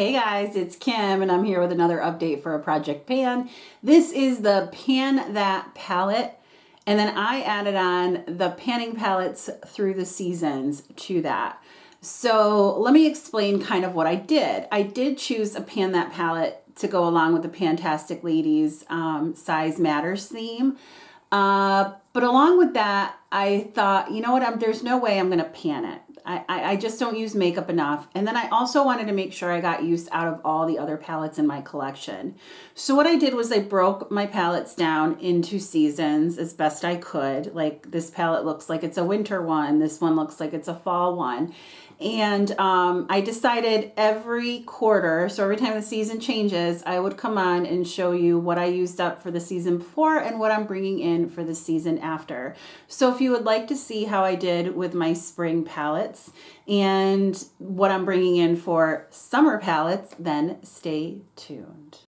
Hey guys, it's Kim and I'm here with another update for a Project Pan. This is the Pan That palette, and then I added on the panning palettes through the seasons to that. So let me explain kind of what I did. I did choose a Pan That palette to go along with the Fantastic Ladies Size Matters theme. But along with that, I thought, you know what, there's no way I'm going to pan it. I just don't use makeup enough. And then I also wanted to make sure I got use out of all the other palettes in my collection. So what I did was I broke my palettes down into seasons as best I could. Like this palette looks like it's a winter one. This one looks like it's a fall one. And I decided every quarter, so every time the season changes, I would come on and show you what I used up for the season before and what I'm bringing in for the season after. So if you would like to see how I did with my spring palettes and what I'm bringing in for summer palettes, then stay tuned.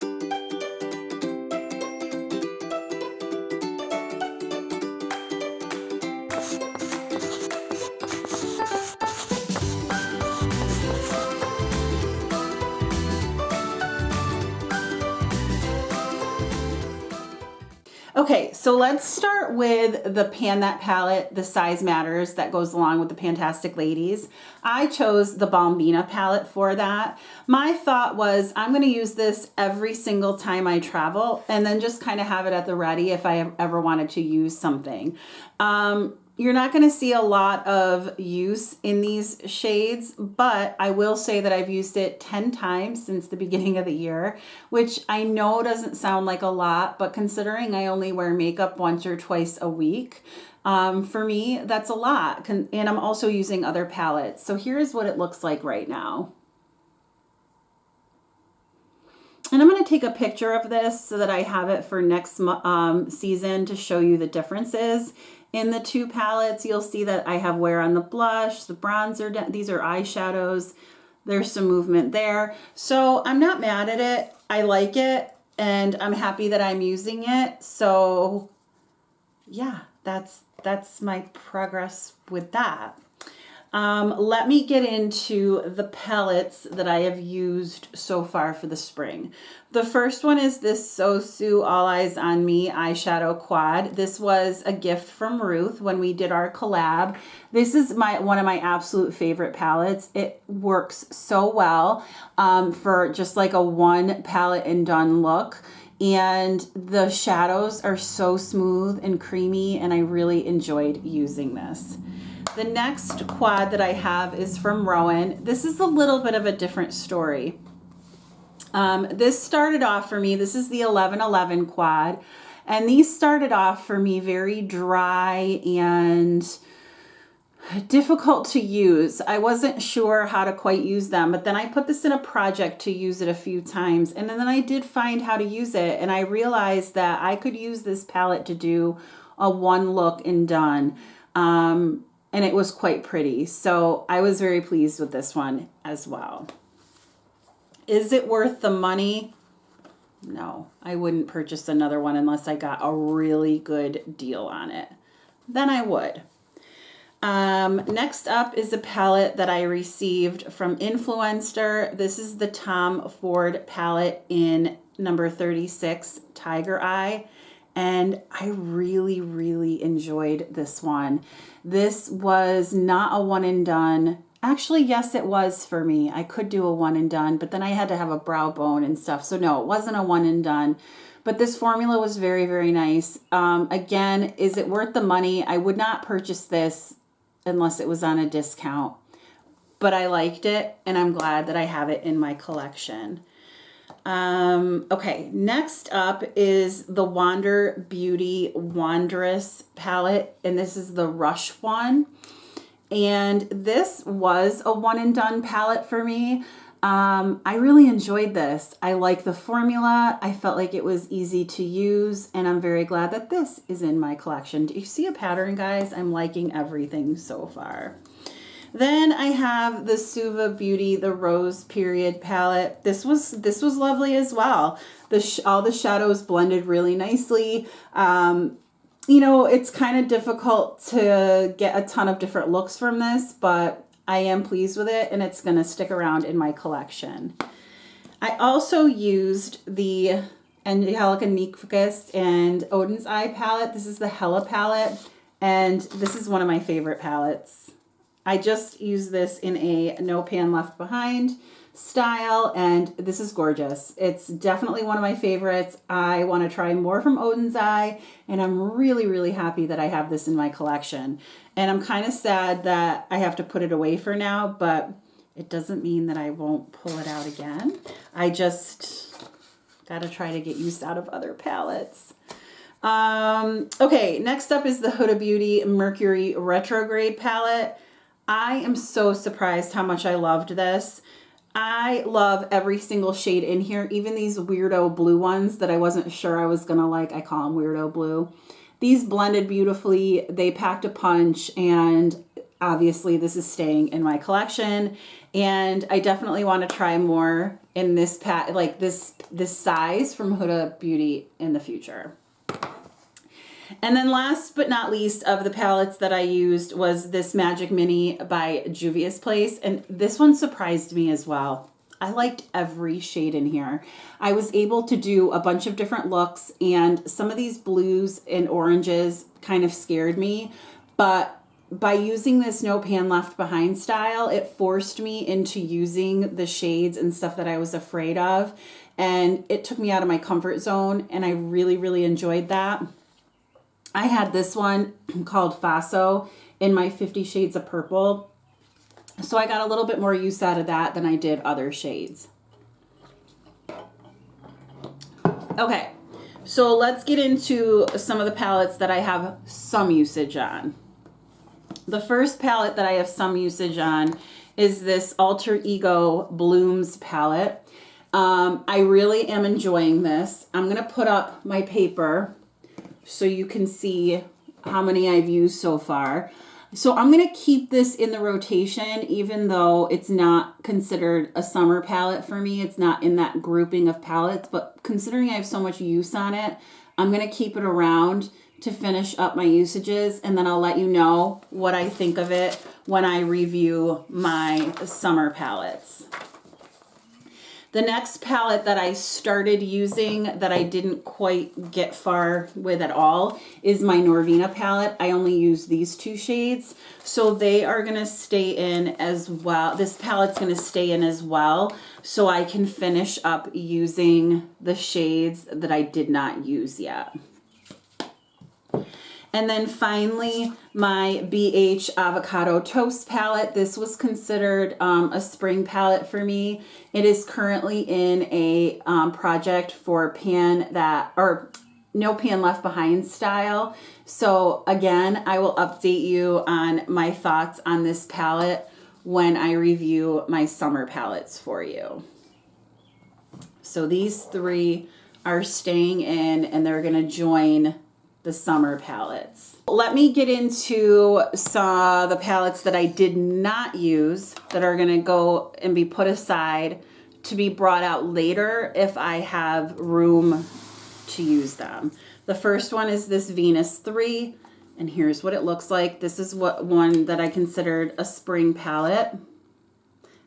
Okay, so let's start with the Pan That palette, the Size Matters, that goes along with the Fantastic Ladies. I chose the Balmbina palette for that. My thought was I'm going to use this every single time I travel and then just kind of have it at the ready if I ever wanted to use something. You're not going to see a lot of use in these shades, but I will say that I've used it 10 times since the beginning of the year, which I know doesn't sound like a lot, but considering I only wear makeup once or twice a week, for me, that's a lot. And I'm also using other palettes. So here's what it looks like right now. And I'm going to take a picture of this so that I have it for next season to show you the differences in the two palettes. You'll see that I have wear on the blush, the bronzer, these are eyeshadows. There's some movement there. So I'm not mad at it. I like it and I'm happy that I'm using it. So yeah, that's my progress with that. Let me get into the palettes that I have used so far for the spring. The first one is this Sosu All Eyes on Me eyeshadow quad. This was a gift from Ruth when we did our collab. This is one of my absolute favorite palettes. It works so well for just like a one palette and done look. And the shadows are so smooth and creamy, and I really enjoyed using this. The next quad that I have is from Rowan. This is a little bit of a different story. This started off for me, this is the 1111 quad, and these started off for me very dry and difficult to use. I wasn't sure how to quite use them, but then I put this in a project to use it a few times, and then I did find how to use it, and I realized that I could use this palette to do a one look and done. And it was quite pretty. So I was very pleased with this one as well. Is it worth the money? No, I wouldn't purchase another one unless I got a really good deal on it. Then I would. Next up is a palette that I received from Influencer. This is the Tom Ford palette in number 36, Tiger Eye. And I really, really enjoyed this one. This was not a one and done. Actually, yes, it was for me. I could do a one and done, but then I had to have a brow bone and stuff. So no, it wasn't a one and done. But this formula was very, very nice. Again, is it worth the money? I would not purchase this unless it was on a discount. But I liked it, and I'm glad that I have it in my collection. Okay, next up is the Wander Beauty Wondrous palette, and this is the Rush one. And this was a one and done palette for me. I really enjoyed this. I like the formula. I felt like it was easy to use, and I'm very glad that this is in my collection. Do you see a pattern, guys? I'm liking everything so far. Then I have the Suva Beauty, the Rose Period palette. This was lovely as well. All the shadows blended really nicely. You know, it's kind of difficult to get a ton of different looks from this, but I am pleased with it, and it's going to stick around in my collection. I also used the Angelica Nyquist and Odin's Eye palette. This is the Hella palette, and this is one of my favorite palettes. I just use this in a No Pan Left Behind style, and this is gorgeous. It's definitely one of my favorites. I want to try more from Odin's Eye, and I'm really, really happy that I have this in my collection. And I'm kind of sad that I have to put it away for now, but it doesn't mean that I won't pull it out again. I just got to try to get use out of other palettes. Okay, next up is the Huda Beauty Mercury Retrograde palette. I am so surprised how much I loved this. I love every single shade in here, even these weirdo blue ones that I wasn't sure I was going to like. I call them weirdo blue. These blended beautifully. They packed a punch, and obviously this is staying in my collection. And I definitely want to try more in this like this size from Huda Beauty in the future. And then last but not least of the palettes that I used was this Magic Mini by Juvia's Place. And this one surprised me as well. I liked every shade in here. I was able to do a bunch of different looks, and some of these blues and oranges kind of scared me. But by using this No Pan Left Behind style, it forced me into using the shades and stuff that I was afraid of. And it took me out of my comfort zone, and I really, really enjoyed that. I had this one called Faso in my 50 Shades of Purple. So I got a little bit more use out of that than I did other shades. Okay, so let's get into some of the palettes that I have some usage on. The first palette that I have some usage on is this Alter Ego Blooms palette. I really am enjoying this. I'm going to put up my paper so you can see how many I've used so far. So I'm going to keep this in the rotation, even though it's not considered a summer palette for me. It's not in that grouping of palettes, but considering I have so much use on it, I'm going to keep it around to finish up my usages, and then I'll let you know what I think of it when I review my summer palettes. The next palette that I started using that I didn't quite get far with at all is my Norvina palette. I only use these two shades, so they are going to stay in as well. This palette's going to stay in as well, so I can finish up using the shades that I did not use yet. And then finally, my BH Avocado Toast palette. This was considered a spring palette for me. It is currently in a project for No Pan Left Behind style. So again, I will update you on my thoughts on this palette when I review my summer palettes for you. So these three are staying in, and they're going to join the summer palettes. Let me get into some of the palettes that I did not use that are going to go and be put aside to be brought out later if I have room to use them. The first one is this Venus 3, and here's what it looks like. This is one that I considered a spring palette.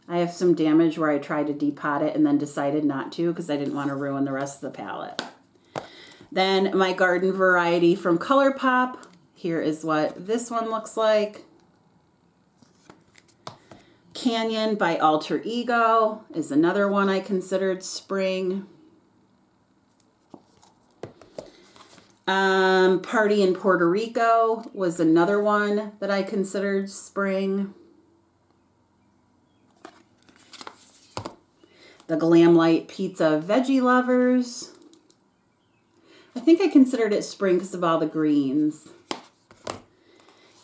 I have some damage where I tried to depot it and then decided not to because I didn't want to ruin the rest of the palette. Then my garden variety from ColourPop. Here is what this one looks like. Canyon by Alter Ego is another one I considered spring. Party in Puerto Rico was another one that I considered spring. The Glamlight Pizza Veggie Lovers. I think I considered it spring because of all the greens.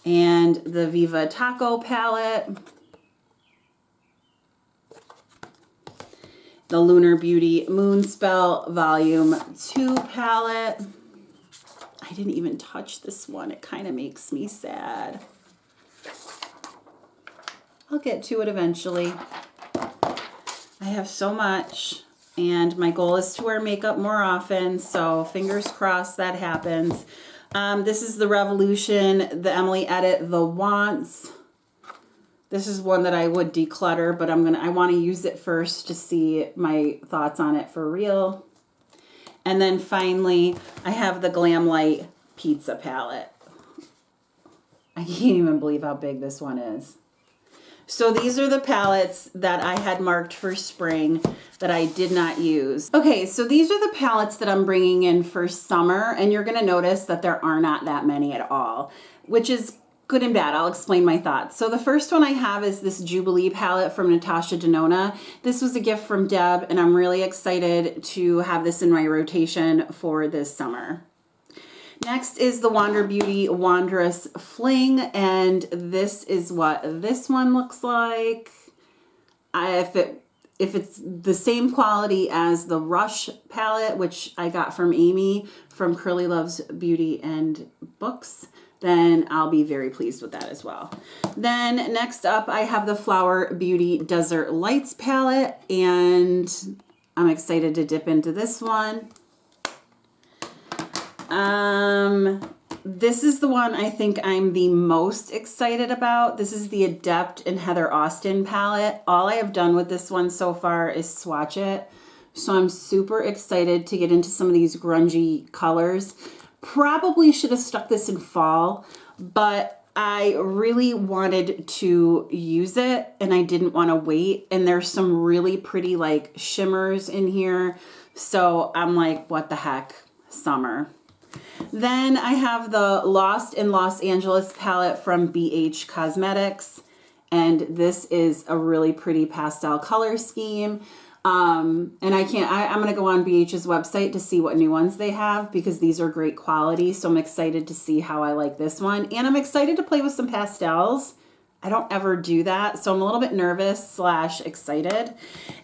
And the Viva Taco palette. The Lunar Beauty Moonspell Volume 2 palette. I didn't even touch this one. It kind of makes me sad. I'll get to it eventually. I have so much. And my goal is to wear makeup more often, so fingers crossed that happens. This is the Revolution, the Emily Edit, The Wants This is one that I would declutter, but I want to use it first to see my thoughts on it for real. And then finally, I have the Glam Light Pizza palette. I can't even believe how big this one is. So these are the palettes that I had marked for spring that I did not use. Okay, so these are the palettes that I'm bringing in for summer, and you're gonna notice that there are not that many at all, which is good and bad. I'll explain my thoughts. So the first one I have is this Jubilee palette from Natasha Denona. This was a gift from Deb, and I'm really excited to have this in my rotation for this summer. Next is the Wander Beauty Wondrous Fling, and this is what this one looks like. If it's the same quality as the Rush palette, which I got from Amy from Curly Loves Beauty and Books, then I'll be very pleased with that as well. Then next up, I have the Flower Beauty Desert Lights palette, and I'm excited to dip into this one. This is the one I think I'm the most excited about. This is the Adept and Heather Austin palette. All I have done with this one so far is swatch it. So I'm super excited to get into some of these grungy colors. Probably should have stuck this in fall, but I really wanted to use it and I didn't want to wait. And there's some really pretty like shimmers in here. So I'm like, what the heck, summer. Then I have the Lost in Los Angeles palette from BH Cosmetics. And this is a really pretty pastel color scheme. And I'm going to go on BH's website to see what new ones they have because these are great quality. So I'm excited to see how I like this one. And I'm excited to play with some pastels. I don't ever do that. So I'm a little bit nervous / excited.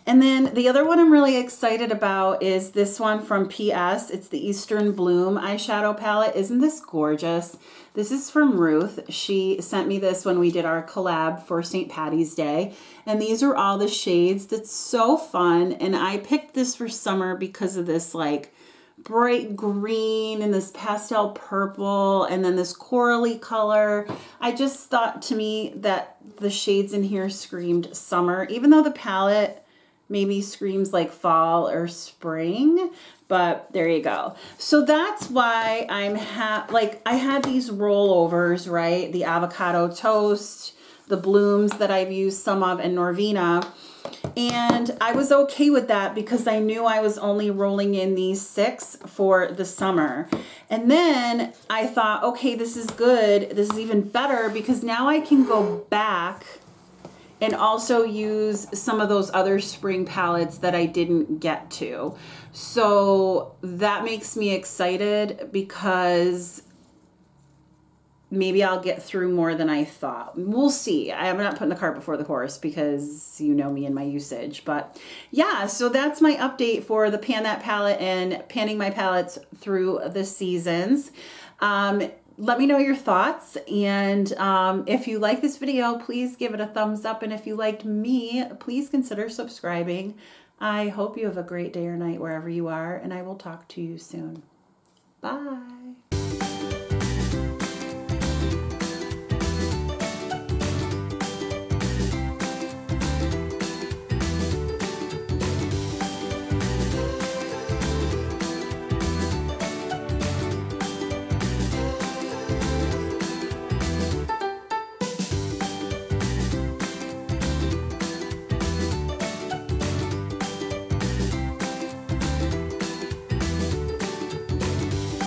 And then the other one I'm really excited about is this one from PS. It's the Eastern Bloom eyeshadow palette. Isn't this gorgeous? This is from Ruth. She sent me this when we did our collab for St. Patty's Day. And these are all the shades. That's so fun. And I picked this for summer because of this like bright green and this pastel purple and then this corally color. I just thought to me that the shades in here screamed summer, even though the palette maybe screams like fall or spring, but there you go. So that's why I had these rollovers, right? The avocado toast, the blooms that I've used some of, and Norvina. And I was okay with that because I knew I was only rolling in these 6 for the summer. And then I thought, okay, this is good. This is even better because now I can go back and also use some of those other spring palettes that I didn't get to. So that makes me excited because maybe I'll get through more than I thought. We'll see. I'm not putting the cart before the horse because you know me and my usage. But yeah, so that's my update for the Pan That palette and panning my palettes through the seasons. Let me know your thoughts. And if you like this video, please give it a thumbs up. And if you liked me, please consider subscribing. I hope you have a great day or night wherever you are. And I will talk to you soon. Bye.